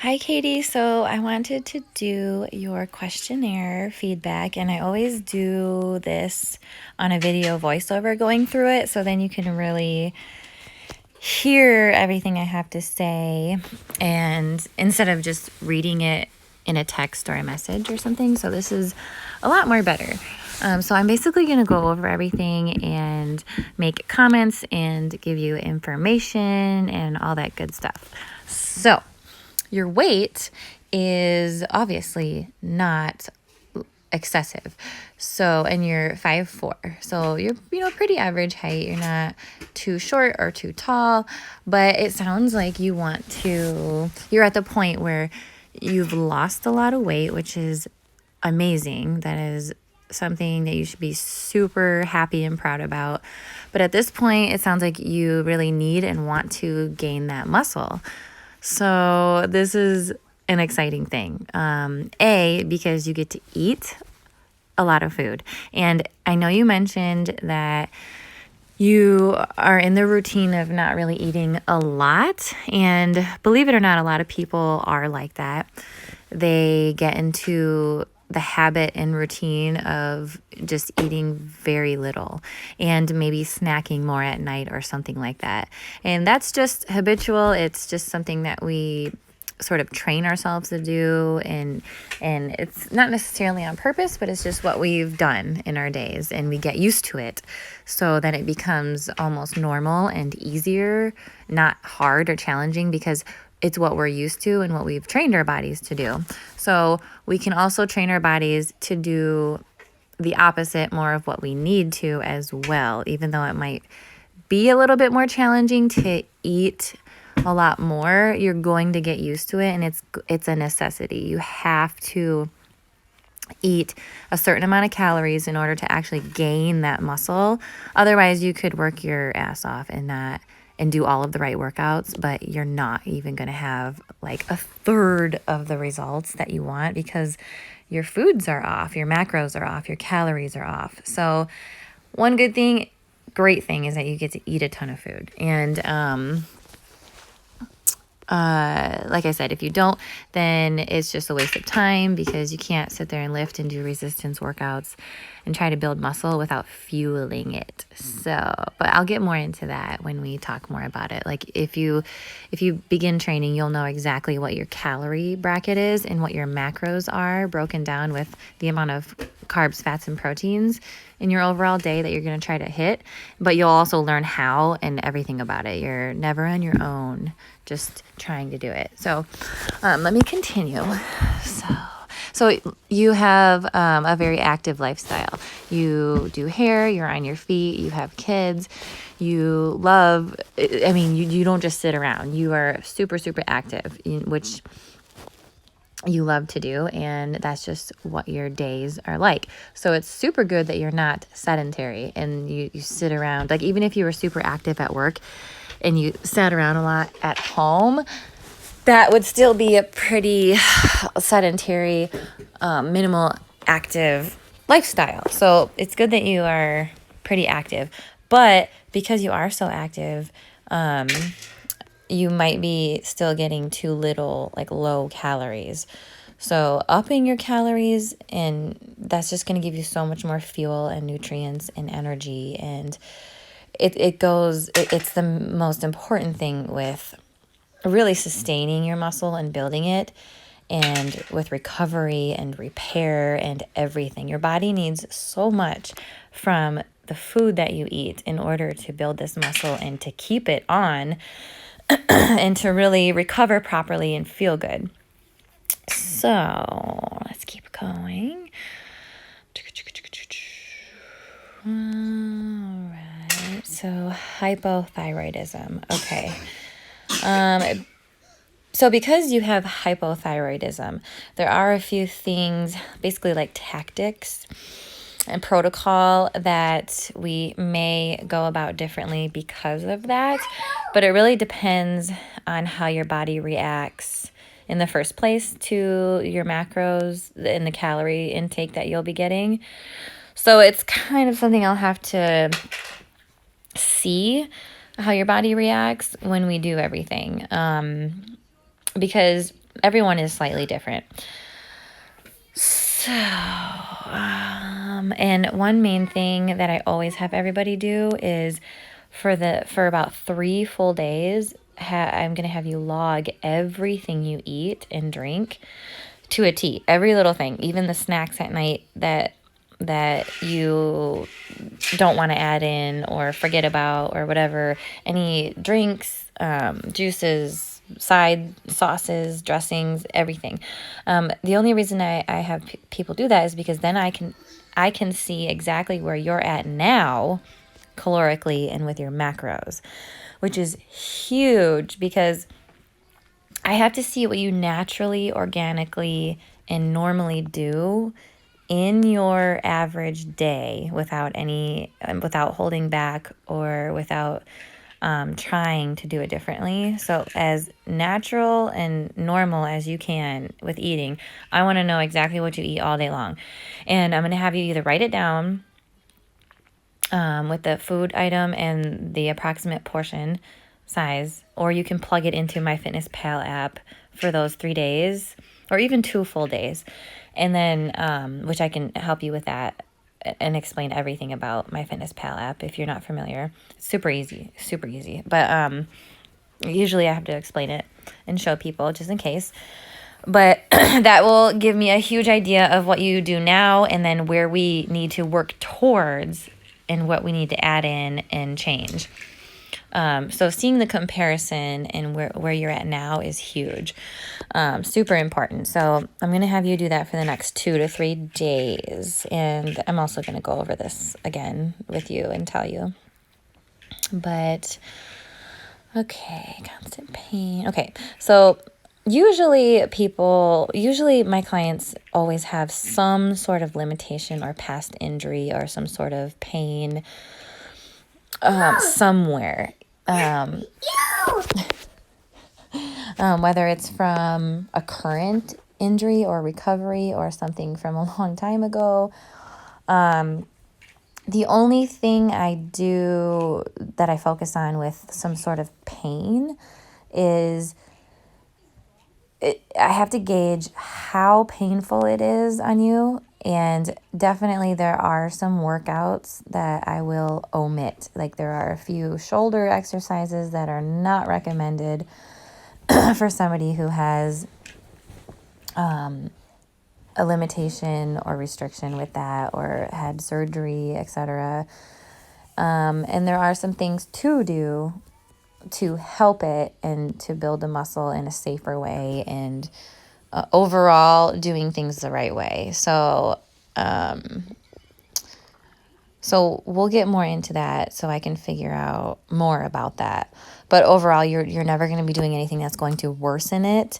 Hi, Katie. So I wanted to do your questionnaire feedback, and I always do this on a video voiceover going through it, so then you can really hear everything I have to say, and instead of just reading it in a text or a message or something. So this is a lot more better. So I'm basically going to go over everything and make comments and give you information and all that good stuff. So your weight is obviously not excessive. So, and you're 5'4". So you're, pretty average height. You're not too short or too tall, but it sounds like you're at the point where you've lost a lot of weight, which is amazing. That is something that you should be super happy and proud about. But at this point, it sounds like you really need and want to gain that muscle. So this is an exciting thing. Because you get to eat a lot of food. And I know you mentioned that you are in the routine of not really eating a lot. And believe it or not, a lot of people are like that. They get into the habit and routine of just eating very little and maybe snacking more at night or something like that. And that's just habitual. It's just something that we sort of train ourselves to do, and it's not necessarily on purpose, but it's just what we've done in our days, and we get used to it so that it becomes almost normal and easier, not hard or challenging, because it's what we're used to and what we've trained our bodies to do. So we can also train our bodies to do the opposite, more of what we need to as well, even though it might be a little bit more challenging to eat a lot more. You're going to get used to it, and it's a necessity. You have to eat a certain amount of calories in order to actually gain that muscle. Otherwise, you could work your ass off and do all of the right workouts, but you're not even going to have like a third of the results that you want because your foods are off, your macros are off, your calories are off. So one great thing is that you get to eat a ton of food. And like I said, if you don't, then it's just a waste of time because you can't sit there and lift and do resistance workouts and try to build muscle without fueling it. So, but I'll get more into that when we talk more about it. Like if you begin training, you'll know exactly what your calorie bracket is and what your macros are, broken down with the amount of carbs, fats, and proteins in your overall day that you're going to try to hit. But you'll also learn how and everything about it. You're never on your own, just trying to do it. So let me continue. So you have a very active lifestyle. You do hair, you're on your feet, you have kids, you don't just sit around. You are super, super active, which you love to do, and that's just what your days are like. So it's super good that you're not sedentary and you sit around. Like even if you were super active at work and you sat around a lot at home, that would still be a pretty sedentary, minimal active lifestyle. So it's good that you are pretty active. But because you are so active, you might be still getting too little, like low calories. So upping your calories, and that's just going to give you so much more fuel and nutrients and energy. And it's the most important thing with really sustaining your muscle and building it, and with recovery and repair and everything. Your body needs so much from the food that you eat in order to build this muscle and to keep it on and to really recover properly and feel good. So let's keep going. All right. So hypothyroidism. Okay. So because you have hypothyroidism, there are a few things, basically like tactics and protocol, that we may go about differently because of that. But it really depends on how your body reacts in the first place to your macros and the calorie intake that you'll be getting. So it's kind of something I'll have to see how your body reacts when we do everything. Because everyone is slightly different. So, and one main thing that I always have everybody do is for about 3 full days, I'm going to have you log everything you eat and drink to a T. Every little thing, even the snacks at night that you don't want to add in or forget about or whatever, any drinks, juices, side sauces, dressings, everything. The only reason I have people do that is because then I can see exactly where you're at now calorically and with your macros, which is huge because I have to see what you naturally, organically, and normally do in your average day without holding back or without trying to do it differently. So as natural and normal as you can with eating, I want to know exactly what you eat all day long. And I'm going to have you either write it down with the food item and the approximate portion size, or you can plug it into MyFitnessPal app for those 3 days or even 2 full days. And then, which I can help you with that and explain everything about MyFitnessPal app if you're not familiar. It's super easy. But usually I have to explain it and show people just in case. But that will give me a huge idea of what you do now and then where we need to work towards and what we need to add in and change. So seeing the comparison and where you're at now is huge. Super important. So I'm going to have you do that for the next 2 to 3 days. And I'm also going to go over this again with you and tell you. But, okay, constant pain. Okay, so usually my clients always have some sort of limitation or past injury or some sort of pain somewhere. Whether it's from a current injury or recovery or something from a long time ago. The only thing I do that I focus on with some sort of pain is I have to gauge how painful it is on you. And definitely there are some workouts that I will omit. Like there are a few shoulder exercises that are not recommended for somebody who has a limitation or restriction with that or had surgery, etc. And there are some things to do to help it and to build the muscle in a safer way and overall doing things the right way. So we'll get more into that so I can figure out more about that. But overall, you're never going to be doing anything that's going to worsen it.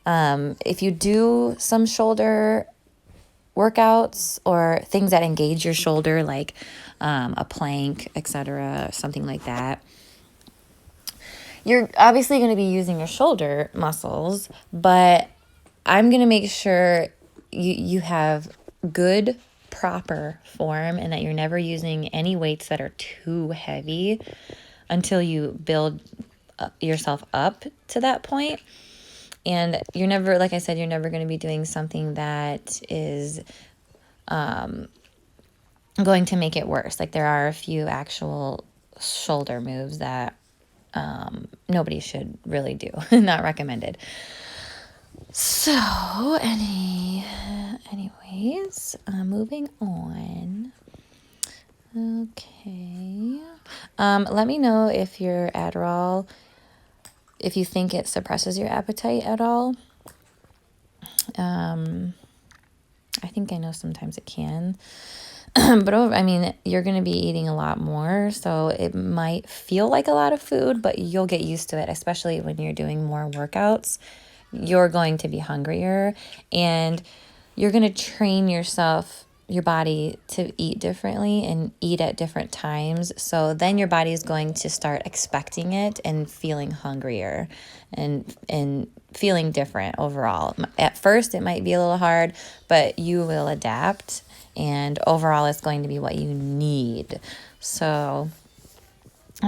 If you do some shoulder workouts or things that engage your shoulder, like a plank, etc., something like that, you're obviously going to be using your shoulder muscles, but I'm going to make sure you have good, proper form and that you're never using any weights that are too heavy until you build yourself up to that point. And you're never, like I said, you're never going to be doing something that is going to make it worse. Like there are a few actual shoulder moves that nobody should really do. Not recommended. So, anyways, moving on. Okay. Let me know if your Adderall, if you think it suppresses your appetite at all. I think I know sometimes it can. But you're going to be eating a lot more, so it might feel like a lot of food, but you'll get used to it, especially when you're doing more workouts. You're going to be hungrier, and you're going to train your body to eat differently and eat at different times. So then your body is going to start expecting it and feeling hungrier and feeling different overall. At first, it might be a little hard, but you will adapt, and overall, it's going to be what you need. So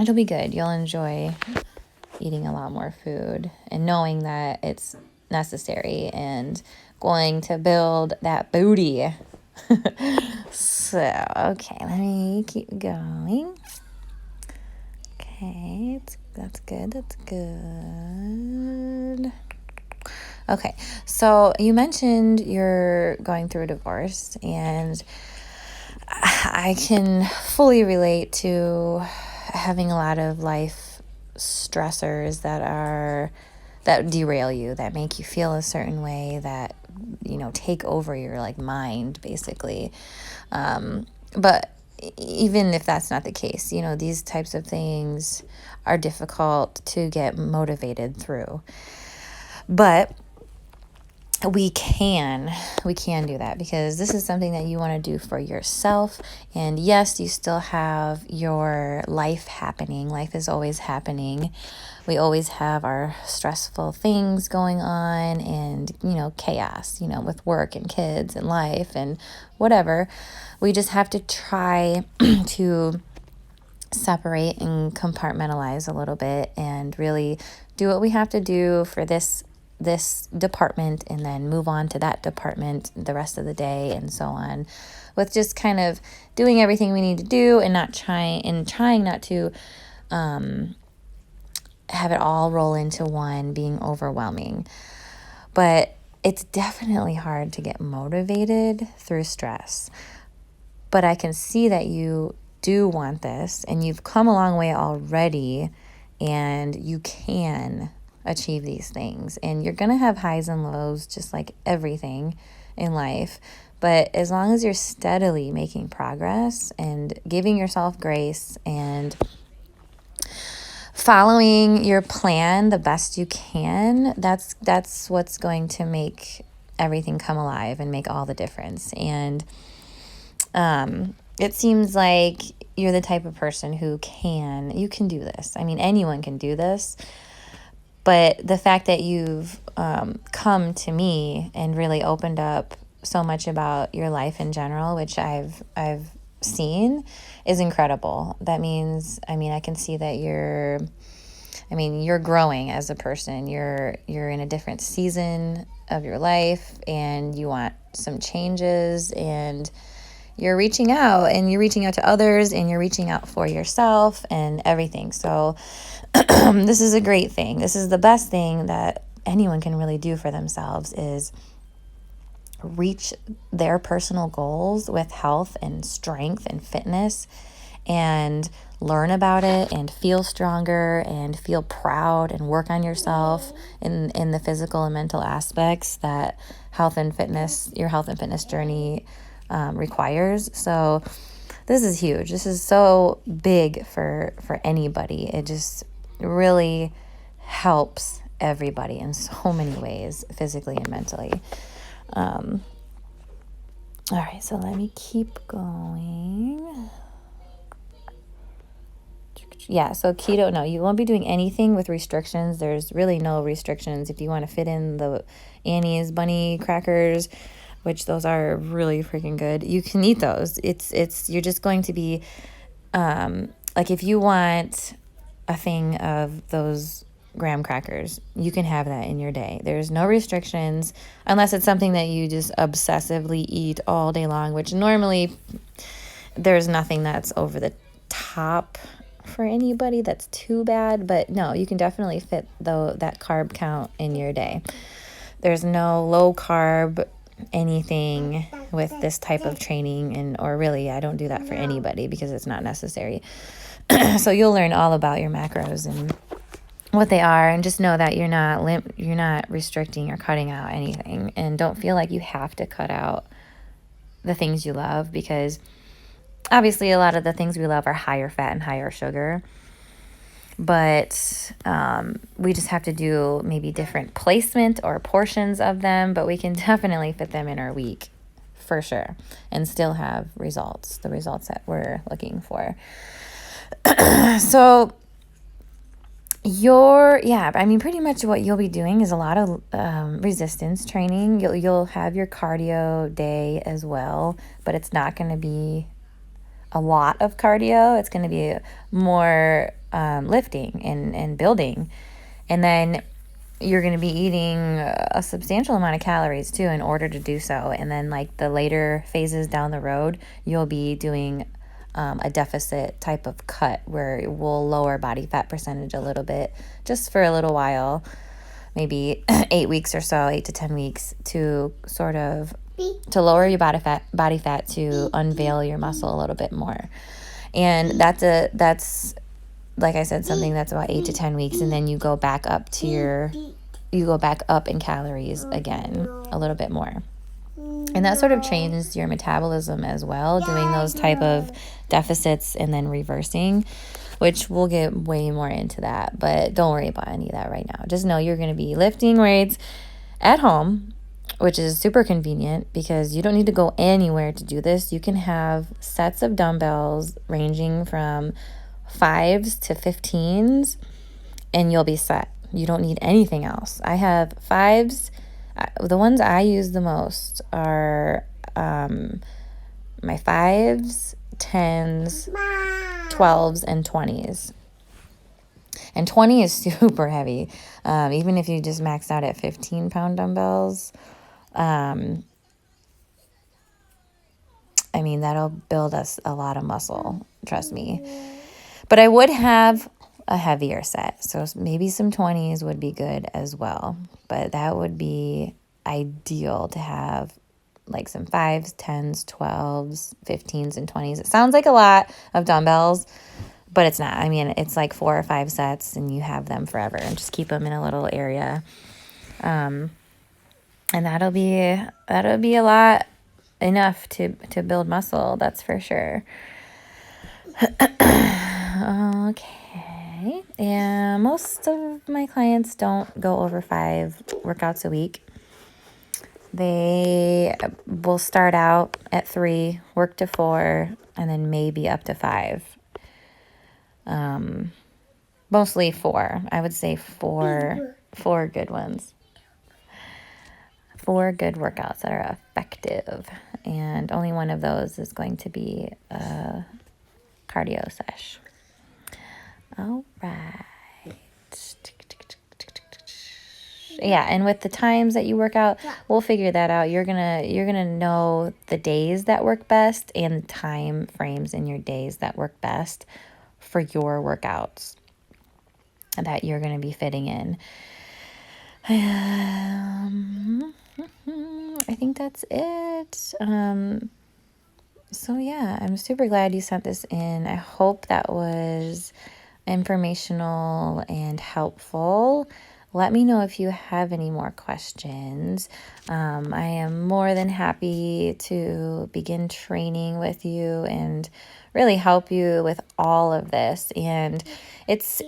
it'll be good. You'll enjoy eating a lot more food and knowing that it's necessary and going to build that booty. So, okay, let me keep going. Okay, that's good. That's good. Okay, so you mentioned you're going through a divorce, and I can fully relate to having a lot of life stressors that derail you, that make you feel a certain way, that take over your like mind basically. But even if that's not the case, these types of things are difficult to get motivated through. But we can do that, because this is something that you want to do for yourself. And yes, you still have your life happening. Life is always happening. We always have our stressful things going on, and chaos, with work and kids and life and whatever. We just have to try to separate and compartmentalize a little bit and really do what we have to do for this department, and then move on to that department the rest of the day, and so on, with just kind of doing everything we need to do, and trying not to have it all roll into one, being overwhelming. But it's definitely hard to get motivated through stress. But I can see that you do want this, and you've come a long way already, and you can achieve these things. And you're going to have highs and lows, just like everything in life. But as long as you're steadily making progress and giving yourself grace and following your plan the best you can, that's what's going to make everything come alive and make all the difference. And it seems like you're the type of person who you can do this. I mean, anyone can do this. But the fact that you've come to me and really opened up so much about your life in general, which I've seen, is incredible. That means, I can see that you're growing as a person. You're in a different season of your life, and you want some changes, and you're reaching out to others, and you're reaching out for yourself and everything. So this is a great thing. This is the best thing that anyone can really do for themselves, is reach their personal goals with health and strength and fitness, and learn about it, and feel stronger, and feel proud, and work on yourself in the physical and mental aspects that your health and fitness journey requires. So this is huge. This is so big for anybody. It just really helps everybody in so many ways, physically and mentally. All right, so let me keep going. Yeah, so keto, no, you won't be doing anything with restrictions. There's really no restrictions. If you want to fit in the Annie's bunny crackers, which those are really freaking good, you can eat those. You're just going to be, like, if you want a thing of those graham crackers, you can have that in your day. There's no restrictions, unless it's something that you just obsessively eat all day long, which normally there's nothing that's over the top for anybody that's too bad. But no, you can definitely fit that carb count in your day. There's no low carb anything with this type of training, or really, I don't do that for anybody, because it's not necessary. So you'll learn all about your macros and what they are, and just know that you're not restricting or cutting out anything. And don't feel like you have to cut out the things you love, because obviously a lot of the things we love are higher fat and higher sugar. But we just have to do maybe different placement or portions of them, but we can definitely fit them in our week for sure, and still have the results that we're looking for. So pretty much what you'll be doing is a lot of resistance training. You'll have your cardio day as well, but it's not going to be a lot of cardio. It's going to be more lifting and building. And then you're going to be eating a substantial amount of calories too in order to do so. And then like the later phases down the road, you'll be doing a deficit type of cut where it will lower body fat percentage a little bit just for a little while, maybe 8 weeks or so, 8 to 10 weeks, to sort of to lower your body fat to unveil your muscle a little bit more. And that's like I said, something that's about 8 to 10 weeks, and then you go back up in calories again a little bit more. And that sort of changes your metabolism as well, doing those type of deficits and then reversing, which we'll get way more into that. But don't worry about any of that right now. Just know you're going to be lifting weights at home, which is super convenient because you don't need to go anywhere to do this. You can have sets of dumbbells ranging from 5s to 15s, and you'll be set. You don't need anything else. I have 5s. The ones I use the most are my 5s, 10s, 12s, and 20s. And 20 is super heavy. Even if you just maxed out at 15-pound dumbbells, I mean, that'll build us a lot of muscle, trust me. But I would have a heavier set. So maybe some 20s would be good as well. But that would be ideal to have like some 5s, 10s, 12s, 15s, and 20s. It sounds like a lot of dumbbells, but it's not. I mean, it's like 4 or 5 sets and you have them forever, and just keep them in a little area. And that'll be a lot enough to build muscle, that's for sure. Okay. And most of my clients don't go over 5 workouts a week. They will start out at 3, work to 4, and then maybe up to 5. Mostly 4. I would say 4 good ones. 4 good workouts that are effective. And only one of those is going to be a cardio sesh. All right. Yeah, and with the times that you work out, we'll figure that out. You're gonna know the days that work best and the time frames in your days that work best for your workouts that you're gonna be fitting in. I think that's it. So yeah, I'm super glad you sent this in. I hope that was informational and helpful. Let me know if you have any more questions. I am more than happy to begin training with you and really help you with all of this. And it's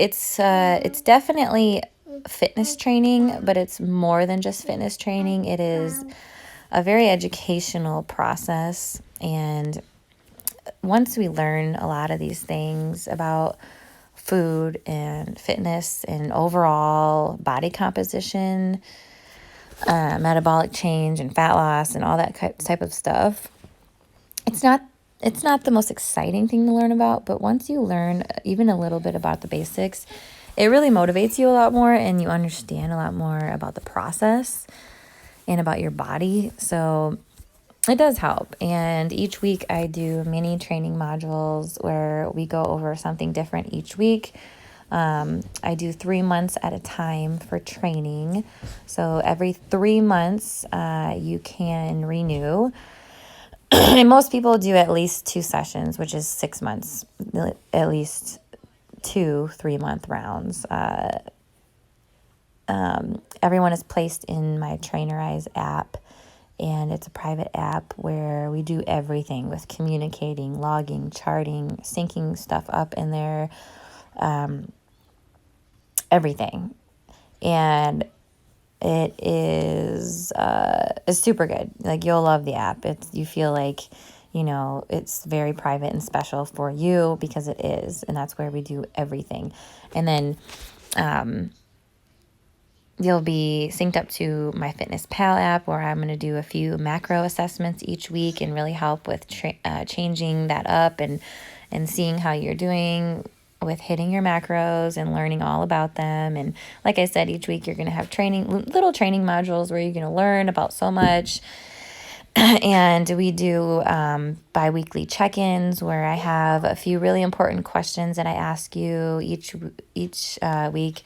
definitely fitness training, but it's more than just fitness training. It is a very educational process. And once we learn a lot of these things about food and fitness and overall body composition, metabolic change and fat loss and all that type of stuff, it's not the most exciting thing to learn about, but once you learn even a little bit about the basics, it really motivates you a lot more, and you understand a lot more about the process and about your body. So it does help. And each week I do mini training modules where we go over something different each week. I do 3 months at a time for training. So every 3 months you can renew. And most people do at least 2 sessions, which is 6 months, at least 2 3-month rounds. Everyone is placed in my Trainerize app, and it's a private app where we do everything with communicating, logging, charting, syncing stuff up in there, everything. And it is it's super good. Like, you'll love the app. You feel like, it's very private and special for you, because it is, and that's where we do everything. And then you'll be synced up to my Fitness Pal app, where I'm going to do a few macro assessments each week and really help with changing that up and seeing how you're doing with hitting your macros and learning all about them. And like I said, each week you're going to have little training modules where you're going to learn about so much. And we do bi-weekly check-ins where I have a few really important questions that I ask you each week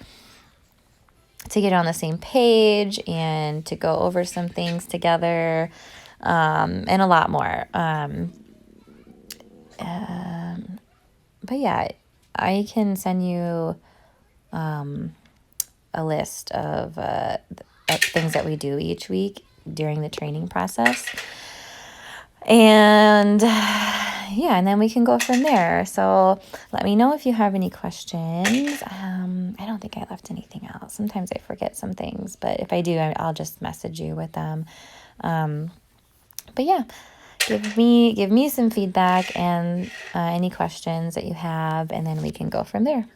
to get on the same page and to go over some things together, and a lot more. But yeah, I can send you a list of things that we do each week during the training process. And yeah, and then we can go from there. So let me know if you have any questions. I don't think I left anything else. Sometimes I forget some things, but if I do, I'll just message you with them. But yeah, give me some feedback and any questions that you have, and then we can go from there.